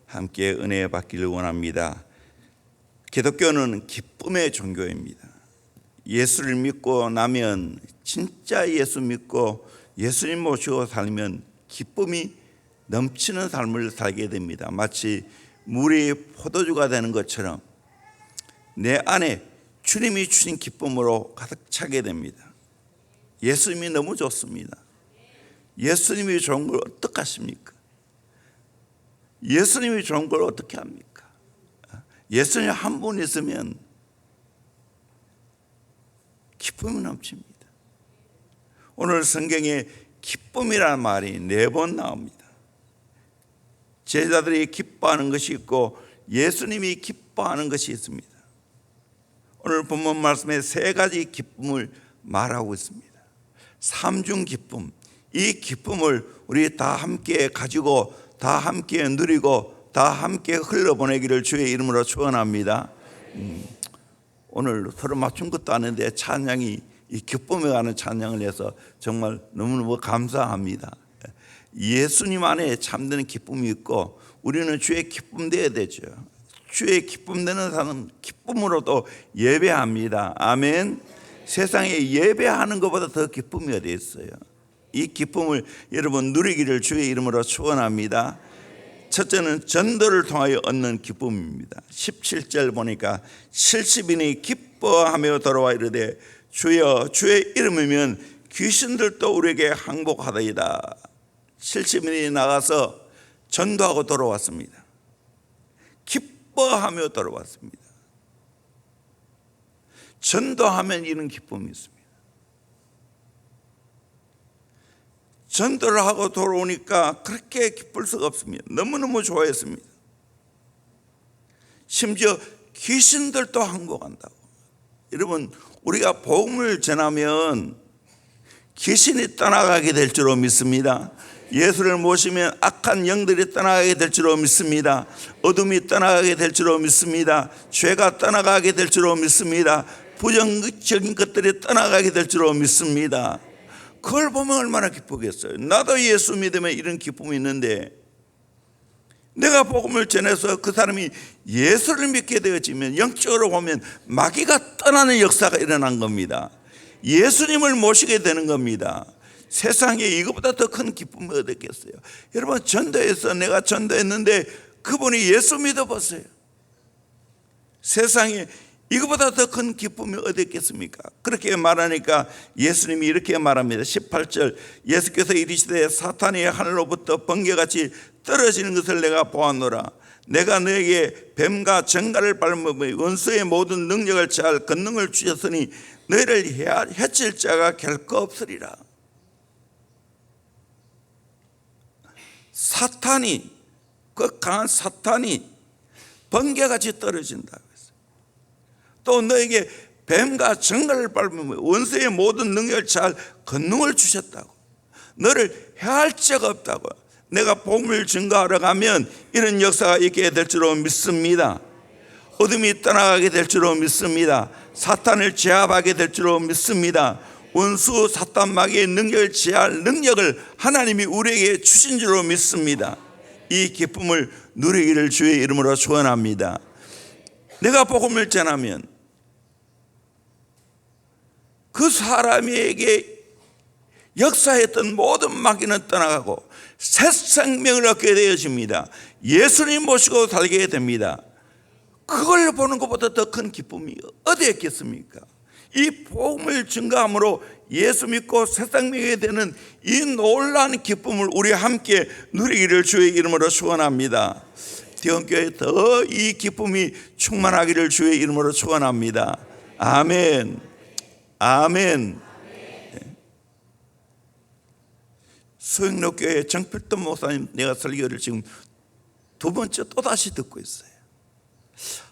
함께 은혜 받기를 원합니다. 기독교는 기쁨의 종교입니다. 예수를 믿고 나면, 진짜 예수 믿고 예수님 모시고 살면 기쁨이 넘치는 삶을 살게 됩니다. 마치 물이 포도주가 되는 것처럼 내 안에 주님이 주신 기쁨으로 가득 차게 됩니다. 예수님이 너무 좋습니다. 예수님이 좋은 걸 어떻게 하십니까? 예수님이 좋은 걸 어떻게 합니까? 예수님 한 분 있으면 기쁨이 넘칩니다. 오늘 성경에 기쁨이라는 말이 4번 나옵니다. 제자들이 기뻐하는 것이 있고 예수님이 기뻐하는 것이 있습니다. 오늘 본문 말씀에 3가지 기쁨을 말하고 있습니다. 삼중 기쁨, 이 기쁨을 우리 다 함께 가지고 다 함께 누리고 다 함께 흘러보내기를 주의 이름으로 축원합니다. 오늘 서로 맞춘 것도 아닌데 찬양이 이 기쁨에 관한 찬양을 해서 정말 너무너무 감사합니다. 예수님 안에 참되는 기쁨이 있고 우리는 주의 기쁨 되어야 되죠. 주의 기쁨 되는 사람은 기쁨으로도 예배합니다. 아멘. 세상에 예배하는 것보다 더 기쁨이 어디 있어요? 이 기쁨을 여러분 누리기를 주의 이름으로 축원합니다. 첫째는 전도를 통하여 얻는 기쁨입니다. 17절 보니까 70인이 기뻐하며 돌아와 이르되 주여 주의 이름이면 귀신들도 우리에게 항복하더이다. 70인이 나가서 전도하고 돌아왔습니다. 기뻐하며 돌아왔습니다. 전도하면 이런 기쁨이 있습니다. 전도를 하고 돌아오니까 그렇게 기쁠 수가 없습니다. 너무너무 좋아했습니다. 심지어 귀신들도 항복한다고. 여러분, 우리가 복음을 전하면 귀신이 떠나가게 될 줄로 믿습니다. 예수를 모시면 악한 영들이 떠나가게 될 줄로 믿습니다. 어둠이 떠나가게 될 줄로 믿습니다. 죄가 떠나가게 될 줄로 믿습니다. 부정적인 것들이 떠나가게 될 줄로 믿습니다. 그걸 보면 얼마나 기쁘겠어요. 나도 예수 믿으면 이런 기쁨이 있는데 내가 복음을 전해서 그 사람이 예수를 믿게 되어지면 영적으로 보면 마귀가 떠나는 역사가 일어난 겁니다. 예수님을 모시게 되는 겁니다. 세상에 이것보다 더 큰 기쁨이 어딨겠어요? 여러분, 전도해서 내가 전도했는데 그분이 예수 믿어보세요. 세상에 이것보다 더 큰 기쁨이 어디 있겠습니까? 그렇게 말하니까 예수님이 이렇게 말합니다. 18절, 예수께서 이르시되 사탄이 하늘로부터 번개같이 떨어지는 것을 내가 보았노라. 내가 너에게 뱀과 정갈을 밟으며 원수의 모든 능력을 취할 권능을 주셨으니 너희를 해칠 자가 결코 없으리라. 사탄이, 그 강한 사탄이 번개같이 떨어진다고 했어요. 또 너에게 뱀과 정갈을 밟으며 원수의 모든 능력을 취할 권능을 주셨다고. 너를 해할 자가 없다고. 내가 복음을 증거하러 가면 이런 역사가 있게 될 줄로 믿습니다. 어둠이 떠나가게 될 줄로 믿습니다. 사탄을 제압하게 될 줄로 믿습니다. 원수 사탄 마귀의 능력을 제할 능력을 하나님이 우리에게 주신 줄로 믿습니다. 이 기쁨을 누리기를 주의 이름으로 축원합니다. 내가 복음을 전하면 그 사람에게 역사했던 모든 마귀는 떠나가고 새 생명을 얻게 되어집니다. 예수님 모시고 살게 됩니다. 그걸 보는 것보다 더 큰 기쁨이 어디에 있겠습니까? 이 복음을 증거함으로 예수 믿고 새 생명이 되는 이 놀라운 기쁨을 우리 함께 누리기를 주의 이름으로 축원합니다. 대원교회에 더 이 기쁨이 충만하기를 주의 이름으로 축원합니다. 아멘. 아멘. 소영록교회 정필돈 목사님 내가 설교를 지금 2번째 또다시 듣고 있어요.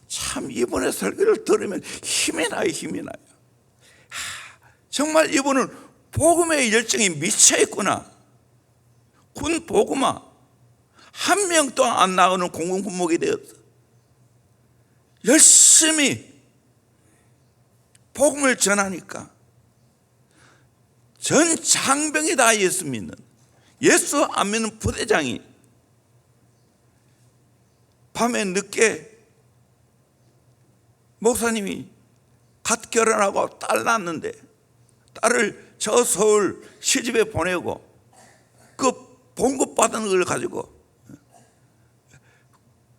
참 이번에 설교를 들으면 힘이 나요. 힘이 나요. 정말 이분은 복음의 열정이 미쳐 있구나. 군 복음화 한 명도 안 나오는 공공군목이 되었어. 열심히 복음을 전하니까 전 장병이 다 예수 믿는, 예수 안 믿는 부대장이 밤에 늦게 목사님이 갓 결혼하고 딸 낳았는데 딸을 저 서울 시집에 보내고 그 봉급받은 걸 가지고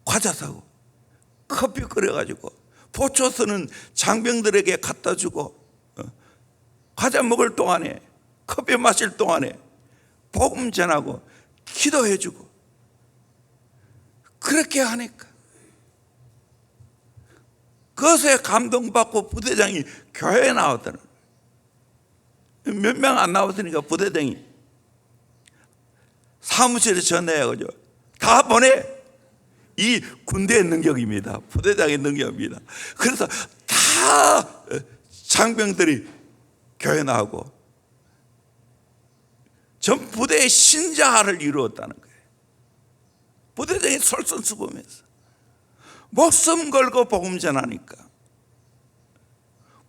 과자 사고 커피 끓여가지고 포초 쓰는 장병들에게 갖다 주고 과자 먹을 동안에 커피 마실 동안에 복음 전하고 기도해 주고 그렇게 하니까 그것에 감동받고 부대장이 교회에 나왔다는 몇 명 안 나왔으니까 부대장이 사무실에 전화해가지고 다 보내. 이 군대의 능력입니다. 부대장의 능력입니다. 그래서 다 장병들이 교회 나오고 전 부대의 신자를 이루었다는 거예요. 부대장이 솔선수범해서 목숨 걸고 복음 전하니까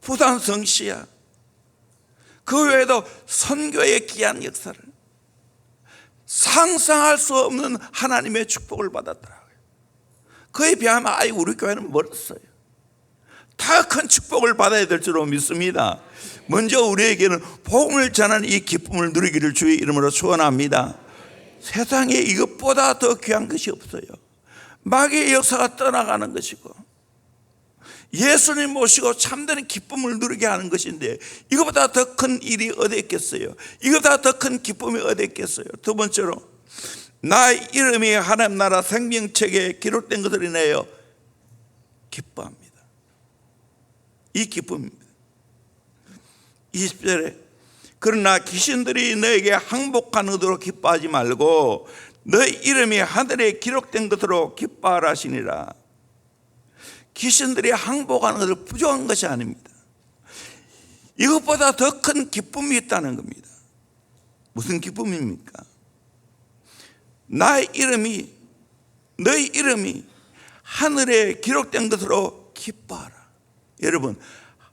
부산 성시야 그 외에도 선교의 귀한 역사를 상상할 수 없는 하나님의 축복을 받았더라고요. 그에 비하면 우리 교회는 멀었어요. 더 큰 축복을 받아야 될 줄로 믿습니다. 먼저 우리에게는 복음을 전하는 이 기쁨을 누리기를 주의 이름으로 축원합니다. 세상에 이것보다 더 귀한 것이 없어요. 마귀의 역사가 떠나가는 것이고 예수님 모시고 참되는 기쁨을 누리게 하는 것인데 이것보다 더 큰 일이 어디 있겠어요? 이것보다 더 큰 기쁨이 어디 있겠어요? 두 번째로 나의 이름이 하나님 나라 생명책에 기록된 것을 인하여 기뻐합니다. 이 기쁨입니다. 20절에 그러나 귀신들이 너에게 항복한 의도로 기뻐하지 말고 너의 이름이 하늘에 기록된 것으로 기뻐하라 하시니라. 귀신들이 항복하는 것을 부정한 것이 아닙니다. 이것보다 더 큰 기쁨이 있다는 겁니다. 무슨 기쁨입니까? 나의 이름이 너의 이름이 하늘에 기록된 것으로 기뻐하라. 여러분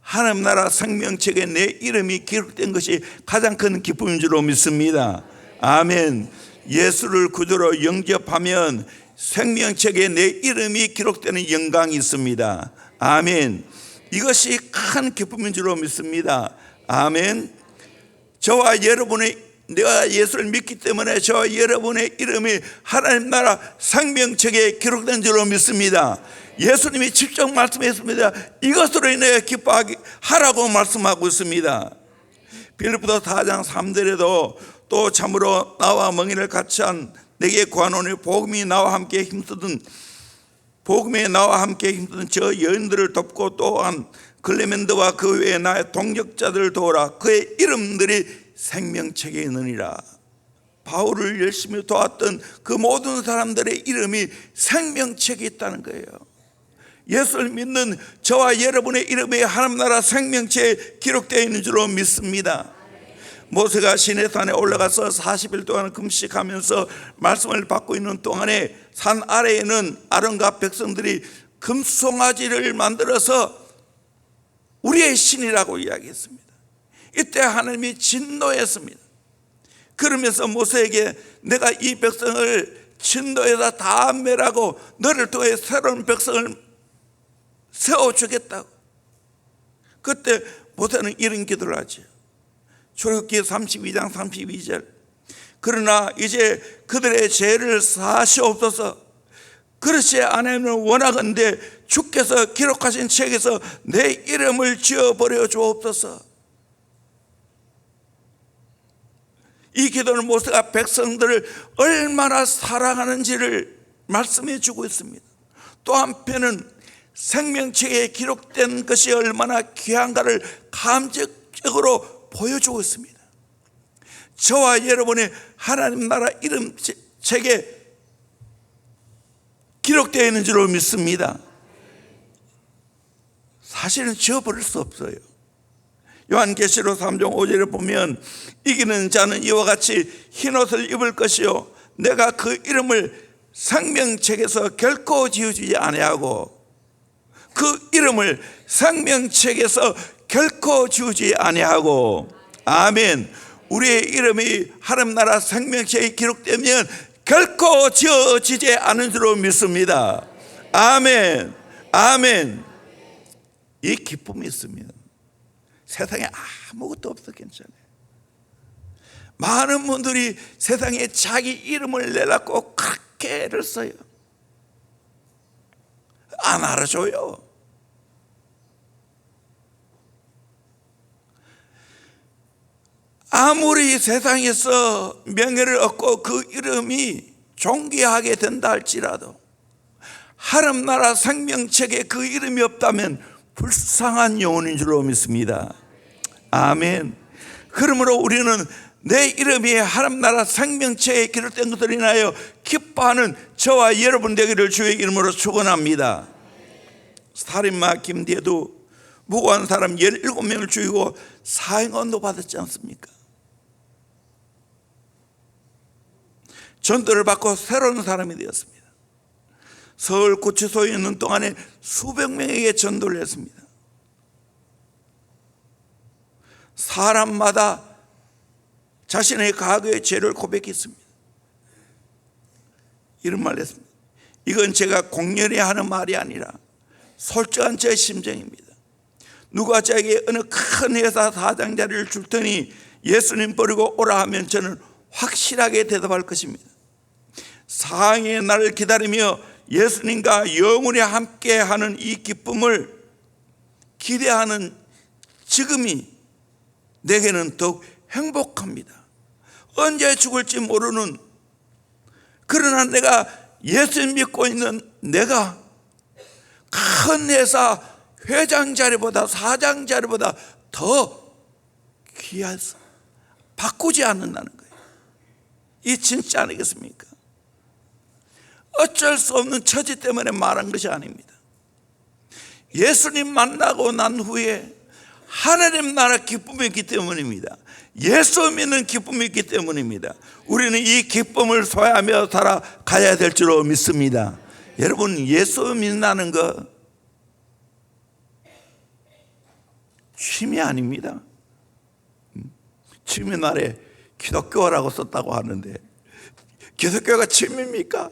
하나님 나라 생명책에 내 이름이 기록된 것이 가장 큰 기쁨인 줄로 믿습니다. 아멘. 예수를 구주로 영접하면 생명책에 내 이름이 기록되는 영광이 있습니다. 아멘. 이것이 큰 기쁨인 줄로 믿습니다. 아멘. 저와 여러분의 내가 예수를 믿기 때문에 저와 여러분의 이름이 하나님 나라 생명책에 기록된 줄로 믿습니다. 예수님이 직접 말씀했습니다. 이것으로 인해 기뻐하라고 말씀하고 있습니다. 빌립보서 4장 3절에도 또 참으로 나와 멍에를 같이 한 내게 구하노니 복음에 나와 함께 힘쓰던 저 여인들을 돕고 또한 클레멘드와 그 외에 나의 동역자들을 도우라. 그의 이름들이 생명책에 있느니라. 바울을 열심히 도왔던 그 모든 사람들의 이름이 생명책에 있다는 거예요. 예수를 믿는 저와 여러분의 이름이 하나님 나라 생명책에 기록되어 있는 줄로 믿습니다. 모세가 시내산에 올라가서 40일 동안 금식하면서 말씀을 받고 있는 동안에 산 아래에는 아론과 백성들이 금송아지를 만들어서 우리의 신이라고 이야기했습니다. 이때 하나님이 진노했습니다. 그러면서 모세에게 내가 이 백성을 진노에다 다 멸하고 너를 통해 새로운 백성을 세워주겠다고. 그때 모세는 이런 기도를 하죠. 출애굽기 32장 32절 그러나 이제 그들의 죄를 사시옵소서. 그렇지 않으면 원하건대 주께서 기록하신 책에서 내 이름을 지어버려 주옵소서. 이 기도는 모세가 백성들을 얼마나 사랑하는지를 말씀해 주고 있습니다. 또 한편은 생명책에 기록된 것이 얼마나 귀한가를 감적적으로 보여주고 있습니다. 저와 여러분의 하나님 나라 이름 책에 기록되어 있는 줄로 믿습니다. 사실은 지워버릴 수 없어요. 요한계시록 3장 5절에 보면 이기는 자는 이와 같이 흰옷을 입을 것이요 내가 그 이름을 생명책에서 결코 지우지 아니하고 그 이름을 생명책에서 결코 지우지 아니하고. 아멘. 우리의 이름이 하나님 나라 생명책에 기록되면 결코 지워지지 않은 줄로 믿습니다. 아멘. 아멘. 이 기쁨이 있으면 세상에 아무것도 없어 괜찮아요. 많은 분들이 세상에 자기 이름을 내려고 그렇게 애를 써요. 안 알아줘요. 아무리 세상에서 명예를 얻고 그 이름이 존귀하게 된다 할지라도 하나님 나라 생명책에 그 이름이 없다면 불쌍한 영혼인 줄로 믿습니다. 아멘. 그러므로 우리는 내 이름이 하나님 나라 생명책에 기록된 것들을 인하여 기뻐하는 저와 여러분 되기를 주의 이름으로 축원합니다. 살인마 김대도 무고한 사람 17명을 죽이고 사형언도 받았지 않습니까? 전도를 받고 새로운 사람이 되었습니다. 서울 구치소에 있는 동안에 수백 명에게 전도를 했습니다. 사람마다 자신의 과거의 죄를 고백했습니다. 이런 말을 했습니다. 이건 제가 공연히 하는 말이 아니라 솔직한 제 심정입니다. 누가 저에게 어느 큰 회사 사장 자리를 줄 테니 예수님 버리고 오라 하면 저는 확실하게 대답할 것입니다. 사항의 날을 기다리며 예수님과 영원히 함께하는 이 기쁨을 기대하는 지금이 내게는 더욱 행복합니다. 언제 죽을지 모르는, 그러나 내가 예수 믿고 있는 내가 큰 회사 회장 자리보다 사장 자리보다 더 귀해서 바꾸지 않는다는 거예요. 이 진짜 아니겠습니까? 어쩔 수 없는 처지 때문에 말한 것이 아닙니다. 예수님 만나고 난 후에 하나님 나라 기쁨이 있기 때문입니다. 예수 믿는 기쁨이 있기 때문입니다. 우리는 이 기쁨을 소유하며 살아가야 될 줄로 믿습니다. 여러분, 예수 믿는다는 거 취미 아닙니다. 취미 날에 기독교라고 썼다고 하는데 기독교가 취미입니까?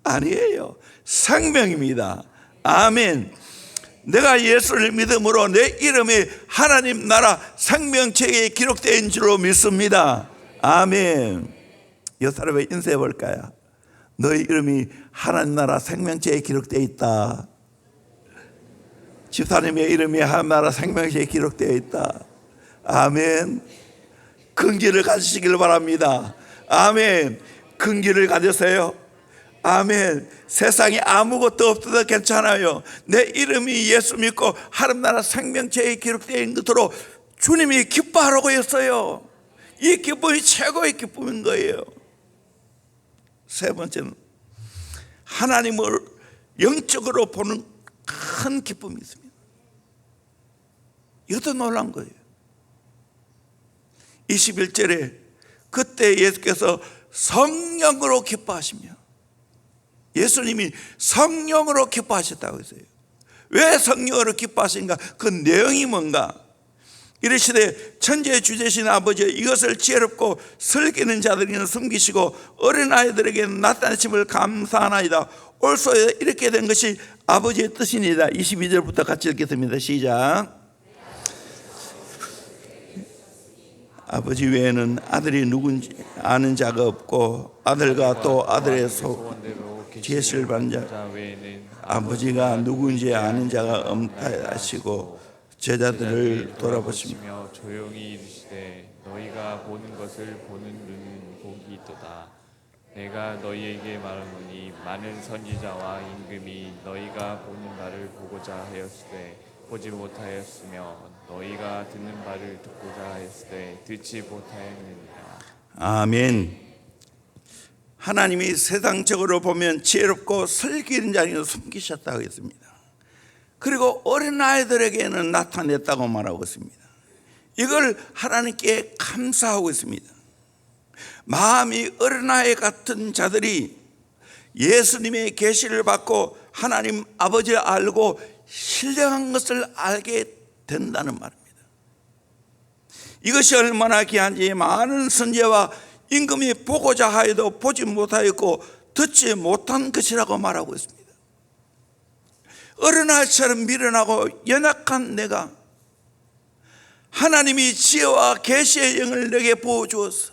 아니에요. 생명입니다. 아멘. 내가 예수를 믿음으로 내 이름이 하나님 나라 생명책에 기록된 줄로 믿습니다. 아멘. 이 사람의 인쇄해 볼까요? 너희 이름이 하나님 나라 생명책에 기록되어 있다. 집사님의 이름이 하나님 나라 생명책에 기록되어 있다. 아멘. 긍지를 가지시길 바랍니다. 아멘. 긍지를 가지세요. 아멘. 세상에 아무것도 없어도 괜찮아요. 내 이름이 예수 믿고 하나님 나라 생명책에 기록되어 있는 것으로 주님이 기뻐하라고 했어요. 이 기쁨이 최고의 기쁨인 거예요. 세 번째는 하나님을 영적으로 보는 큰 기쁨이 있습니다. 이것도 놀란 거예요. 21절에 그때 예수께서 성령으로 기뻐하시며, 예수님이 성령으로 기뻐하셨다고 했어요. 왜 성령으로 기뻐하신가? 그 내용이 뭔가? 이르시되 천지의 주제신 아버지, 이것을 지혜롭고 슬기는 자들에게는 숨기시고 어린아이들에게는 나타내심을 감사하나이다. 올소에 이렇게 된 것이 아버지의 뜻이니이다. 22절부터 같이 읽겠습니다. 시작. 아버지 외에는 아들이 누군지 아는 자가 없고 아들과 또 아들의 속 계시를 받는 자 외에는 아버지가 누군지 아는 자가 없다 하시고 제자들을 돌아보시며 조용히 이르시되 너희가 보는 것을 보는 눈은 복이 있도다. 내가 너희에게 말하노니 많은 선지자와 임금이 너희가 보는 바를 보고자 하였으되 보지 못하였으며 너희가 듣는 바를 듣고자 하였으되 듣지 못하였느니라. 아멘. 하나님이 세상적으로 보면 지혜롭고 슬기는 자에게는 숨기셨다고 했습니다. 그리고 어린아이들에게는 나타냈다고 말하고 있습니다. 이걸 하나님께 감사하고 있습니다. 마음이 어린아이 같은 자들이 예수님의 계시를 받고 하나님 아버지를 알고 신령한 것을 알게 된다는 말입니다. 이것이 얼마나 귀한지 많은 선지자와 임금이 보고자 하여도 보지 못하였고 듣지 못한 것이라고 말하고 있습니다. 어린아이처럼 미련하고 연약한 내가 하나님이 지혜와 계시의 영을 내게 부어주어서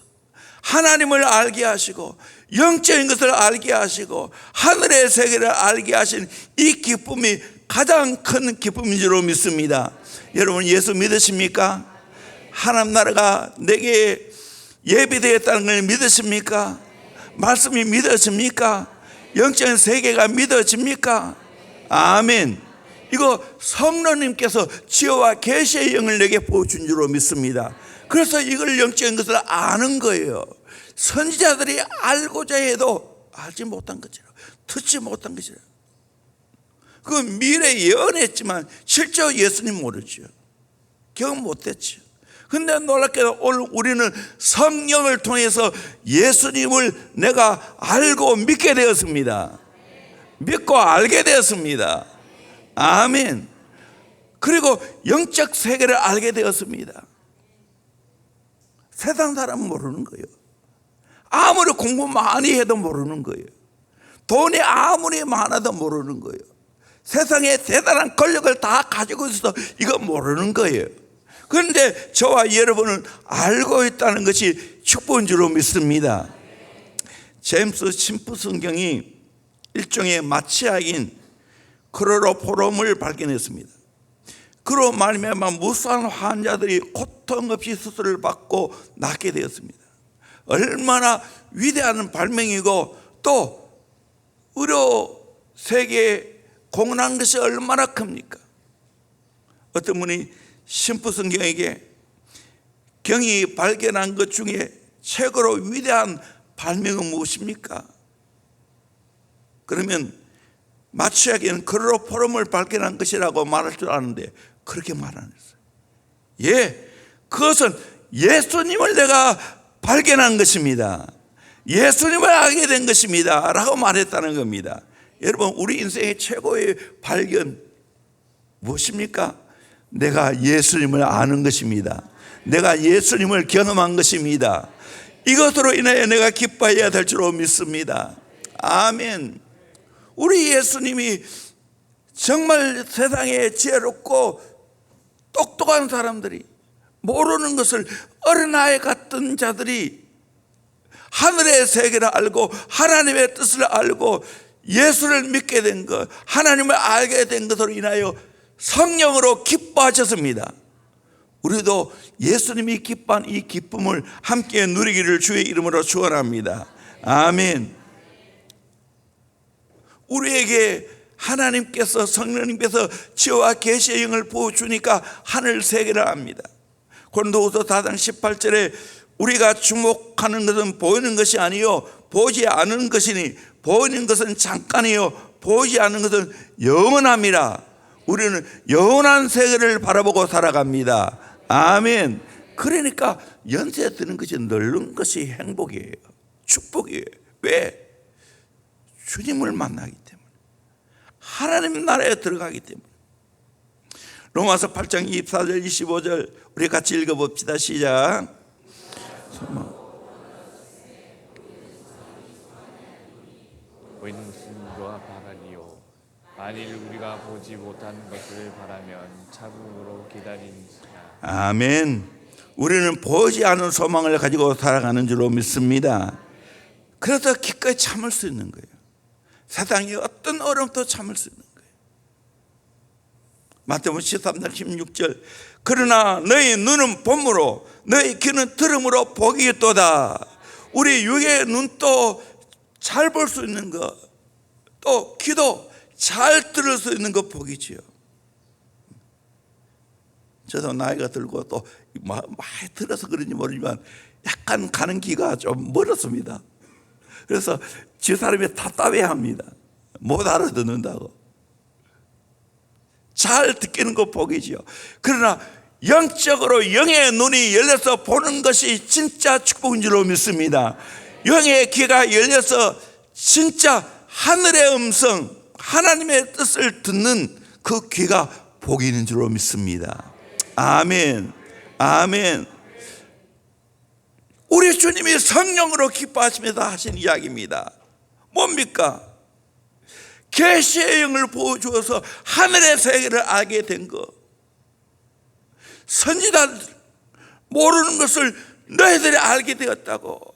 하나님을 알게 하시고 영적인 것을 알게 하시고 하늘의 세계를 알게 하신 이 기쁨이 가장 큰 기쁨인 줄 믿습니다. 여러분 예수 믿으십니까? 하나님 나라가 내게 예비되었다는 걸 믿으십니까? 말씀이 믿어집니까? 영적인 세계가 믿어집니까? 아멘. 이거 성령님께서 지혜와 계시의 영을 내게 부어준 줄로 믿습니다. 그래서 이걸 영적인 것을 아는 거예요. 선지자들이 알고자 해도 알지 못한 것이라, 듣지 못한 것이라. 그 미래 예언했지만 실제로 예수님 모르죠. 경험 못했죠. 근데 놀랍게도 오늘 우리는 성령을 통해서 예수님을 내가 알고 믿게 되었습니다. 믿고 알게 되었습니다. 아멘. 그리고 영적 세계를 알게 되었습니다. 세상 사람은 모르는 거예요. 아무리 공부 많이 해도 모르는 거예요. 돈이 아무리 많아도 모르는 거예요. 세상에 대단한 권력을 다 가지고 있어서 이거 모르는 거예요. 그런데 저와 여러분은 알고 있다는 것이 축복인 줄로 믿습니다. 제임스 심프 성경이 일종의 마취약인 클로로폼을 발견했습니다. 그로 말미암아 무수한 환자들이 고통 없이 수술을 받고 낫게 되었습니다. 얼마나 위대한 발명이고 또 의료 세계에 공헌한 것이 얼마나 큽니까? 어떤 분이 심프 성경에게 경이 발견한 것 중에 최고로 위대한 발명은 무엇입니까? 그러면 마취약에는 클로로폼을 발견한 것이라고 말할 줄 아는데 그렇게 말 안 했어요. 예, 그것은 예수님을 내가 발견한 것입니다. 예수님을 알게 된 것입니다 라고 말했다는 겁니다. 여러분 우리 인생의 최고의 발견 무엇입니까? 내가 예수님을 아는 것입니다. 내가 예수님을 경험한 것입니다. 이것으로 인하여 내가 기뻐해야 될 줄로 믿습니다. 아멘. 우리 예수님이 정말 세상에 지혜롭고 똑똑한 사람들이 모르는 것을 어린아이 같은 자들이 하늘의 세계를 알고 하나님의 뜻을 알고 예수를 믿게 된 것, 하나님을 알게 된 것으로 인하여 성령으로 기뻐하셨습니다. 우리도 예수님이 기뻐한 이 기쁨을 함께 누리기를 주의 이름으로 축원합니다. 아멘. 우리에게 하나님께서 성령님께서 지혜와 계시의 영을 부어주니까 하늘 세계를 압니다. 고린도후서 4장 18절에 우리가 주목하는 것은 보이는 것이 아니요 보지 않은 것이니 보이는 것은 잠깐이요 보이지 않는 것은 영원함이라. 우리는 영원한 세계를 바라보고 살아갑니다. 아멘. 그러니까 연세 드는 것이 늙는 것이 행복이에요. 축복이에요. 왜? 주님을 만나기 때문에, 하나님 나라에 들어가기 때문에. 로마서 8장 24절 25절 우리 같이 읽어봅시다. 시작. 보이는 것은 너와 바라리요 만일 우리가 보지 못하는 것을 바라면 차분으로 기다리니라. 아멘. 우리는 보지 않은 소망을 가지고 살아가는 줄로 믿습니다. 그래서 기꺼이 참을 수 있는 거예요. 세상의 어떤 어려움도 참을 수 있는 거예요. 마태복음 13장 16절 그러나 너희 눈은 봄으로 너희 귀는 들음으로 복이 있도다. 우리 육의 눈도 잘 볼 수 있는 것, 또 귀도 잘 들을 수 있는 것 복이지요. 저도 나이가 들고 또 많이 들어서 그런지 모르지만 약간 가는 귀가 좀 멀었습니다. 그래서 집 사람이 답답해합니다. 못 알아듣는다고. 잘 듣기는 거 복이지요. 그러나 영적으로 영의 눈이 열려서 보는 것이 진짜 축복인 줄로 믿습니다. 영의 귀가 열려서 진짜 하늘의 음성, 하나님의 뜻을 듣는 그 귀가 복이 있는 줄로 믿습니다. 아멘. 아멘. 우리 주님이 성령으로 기뻐하시면서 하신 이야기입니다. 뭡니까? 계시의 영을 보여주어서 하늘의 세계를 알게 된 것. 선지자들 모르는 것을 너희들이 알게 되었다고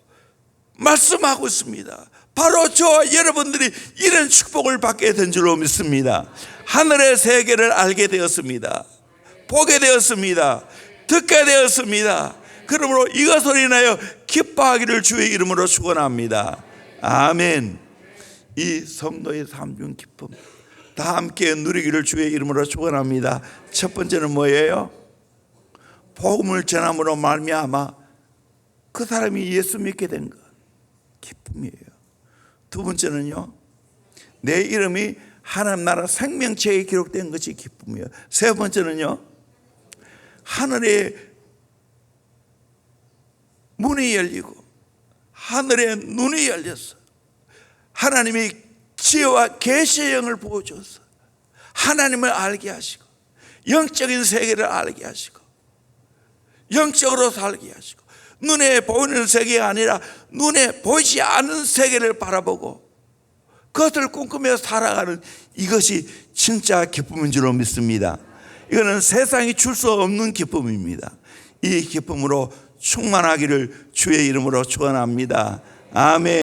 말씀하고 있습니다. 바로 저와 여러분들이 이런 축복을 받게 된 줄로 믿습니다. 하늘의 세계를 알게 되었습니다. 보게 되었습니다. 듣게 되었습니다. 그러므로 이것을 인하여 기뻐하기를 주의 이름으로 축원합니다. 아멘. 이 성도의 삼중 기쁨 다 함께 누리기를 주의 이름으로 축원합니다. 첫 번째는 뭐예요? 복음을 전함으로 말미암아 그 사람이 예수 믿게 된 것, 기쁨이에요. 두 번째는요, 내 이름이 하나님 나라 생명책에 기록된 것이 기쁨이에요. 세 번째는요, 하늘의 문이 열리고 하늘의 눈이 열렸어. 하나님이 지혜와 계시의 영을 보여줘서 하나님을 알게 하시고 영적인 세계를 알게 하시고 영적으로 살게 하시고 눈에 보이는 세계가 아니라 눈에 보이지 않는 세계를 바라보고 그것을 꿈꾸며 살아가는 이것이 진짜 기쁨인 줄로 믿습니다. 이거는 세상이 줄 수 없는 기쁨입니다. 이 기쁨으로 충만하기를 주의 이름으로 축원합니다. 아멘.